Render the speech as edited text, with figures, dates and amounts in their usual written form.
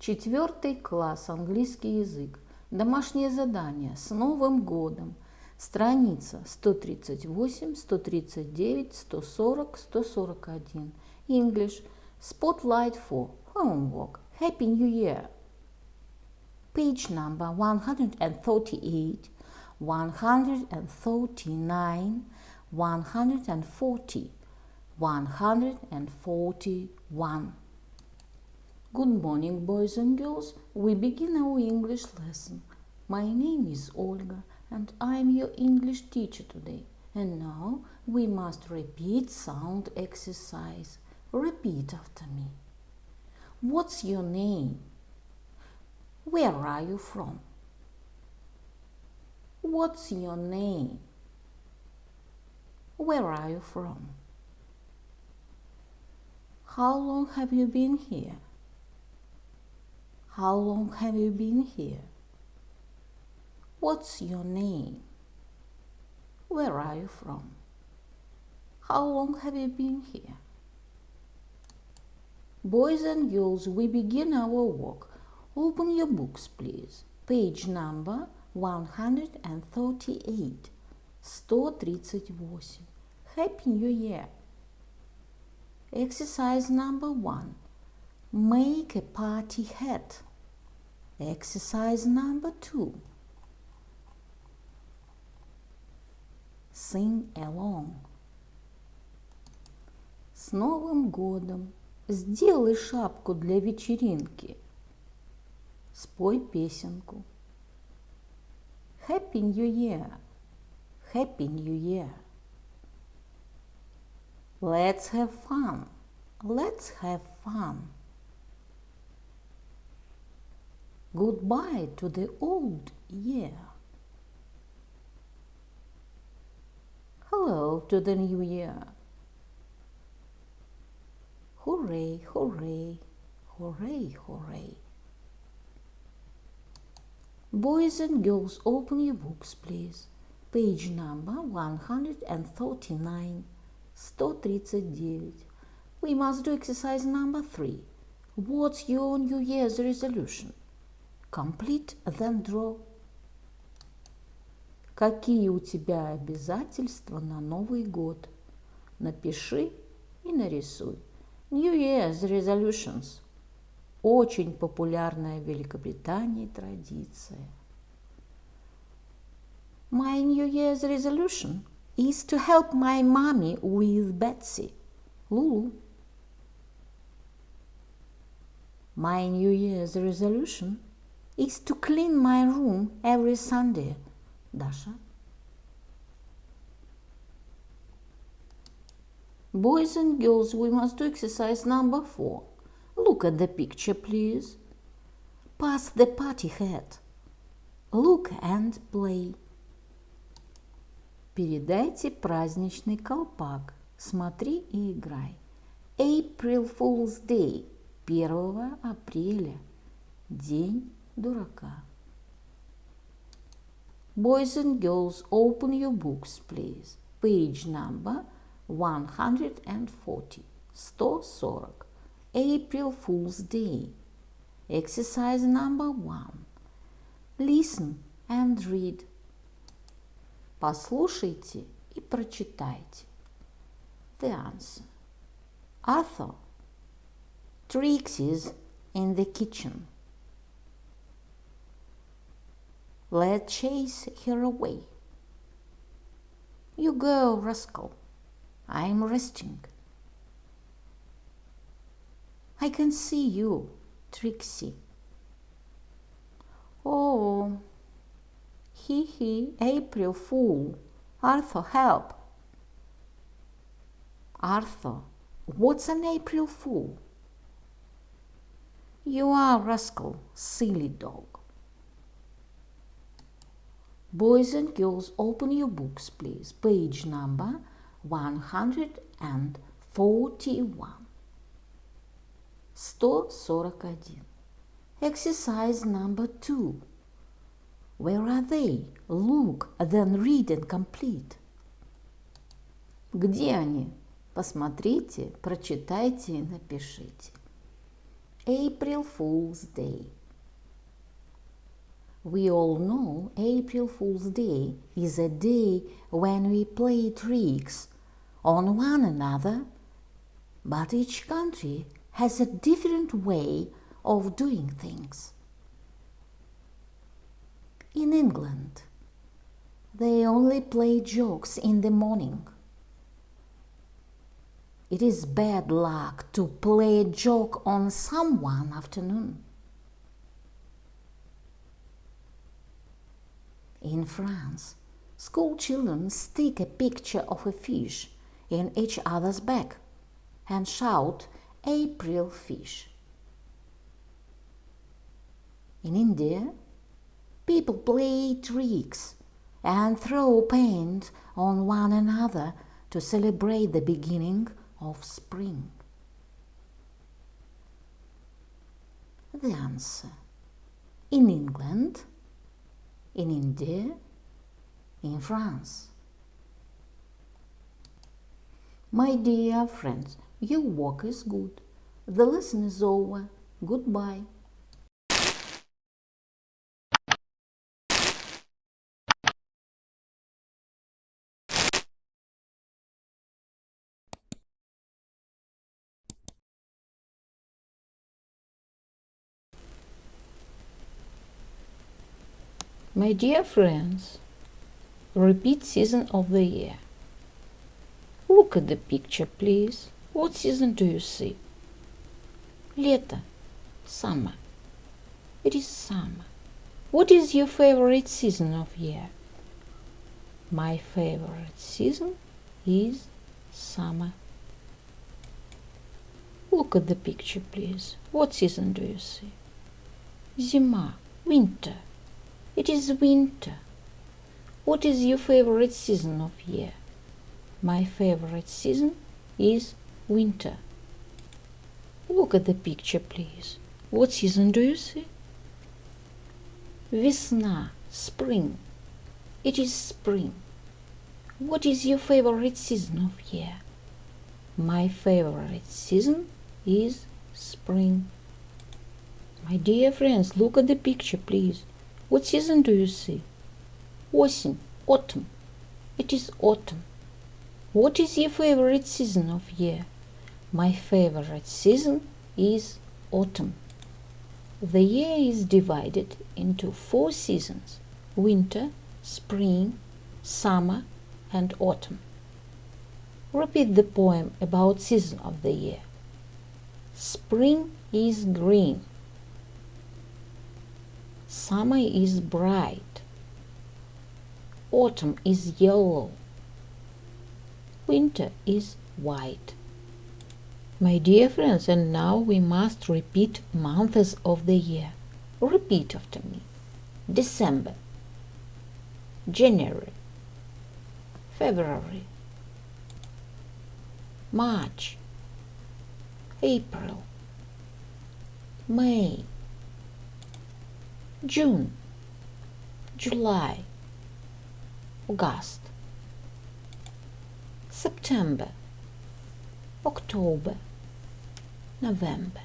4 класс, английский язык. Домашнее задание. С Новым годом. Страница 138, 139, 140, 141. English. Spotlight for homework. Happy New Year. Page number 138, 139, 140, 141. Good morning, boys and girls. We begin our English lesson. My name is Olga and I'm your English teacher today. And now we must repeat sound exercise. Repeat after me. What's your name? Where are you from? What's your name? Where are you from? How long have you been here? How long have you been here? What's your name? Where are you from? How long have you been here? Boys and girls, we begin our work. Open your books, please. Page number 138. 138. Happy New Year. Exercise number 1. Make a party hat. Exercise number 2. Sing along. С Новым годом! Сделай шапку для вечеринки. Спой песенку. Happy New Year. Happy New Year. Let's have fun. Let's have fun. Goodbye to the old year. Hello to the new year. Hooray, hooray, hooray, hooray. Boys and girls, open your books, please. Page number 139, 139. We must do exercise number 3. What's your New Year's resolution? Complete, then draw. Какие у тебя обязательства на Новый год? Напиши и нарисуй. New Year's resolutions. Очень популярная в Великобритании традиция. My New Year's resolution is to help my mommy with Betsy. Lulu. My New Year's resolution is to clean my room every Sunday. Dasha. Boys and girls, we must do exercise number 4. Look at the picture, please. Pass the party hat. Look and play. Передайте праздничный колпак. Смотри и играй. April Fool's Day. 1 апреля. День дурака. Boys and girls, open your books, please. Page number 140. 140. April Fool's Day. Exercise number 1. Listen and read. Послушайте и прочитайте. The answer. Arthur. Trixie's in the kitchen. Let's chase her away. You go, rascal. I'm resting. I can see you, Trixie. Oh, he, April Fool. Arthur, help. Arthur, what's an April Fool? You are, rascal, silly dog. Boys and girls, open your books, please. Page number 141. 141. Exercise number 2. Where are they? Look, then read and complete. Где они? Посмотрите, прочитайте и напишите. April Fool's Day. We all know April Fool's Day is a day when we play tricks on one another, but each country has a different way of doing things. In England, they only play jokes in the morning. It is bad luck to play a joke on someone afternoon. In France, school children stick a picture of a fish in each other's back and shout, "April fish." In India, people play tricks and throw paint on one another to celebrate the beginning of spring. The answer: in England, in India, in France. My dear friends, your work is good. The lesson is over. Goodbye. My dear friends, repeat season of the year. Look at the picture, please. What season do you see? Лето. Summer. It is summer. What is your favorite season of year? My favorite season is summer. Look at the picture, please. What season do you see? Зима. Winter. It is winter. What is your favorite season of year? My favorite season is winter. Look at the picture, please. What season do you see? Весна, spring. It is spring. What is your favorite season of year? My favorite season is spring. My dear friends, look at the picture, please. What season do you see? Осень, autumn. It is autumn. What is your favorite season of year? My favorite season is autumn. The year is divided into 4 seasons: winter, spring, summer, and autumn. Repeat the poem about season of the year. Spring is green. Summer is bright. Autumn is yellow. Winter is white. My dear friends, and now we must repeat months of the year. Repeat after me. December, January, February, March, April, May, June, July, August, September, October, November.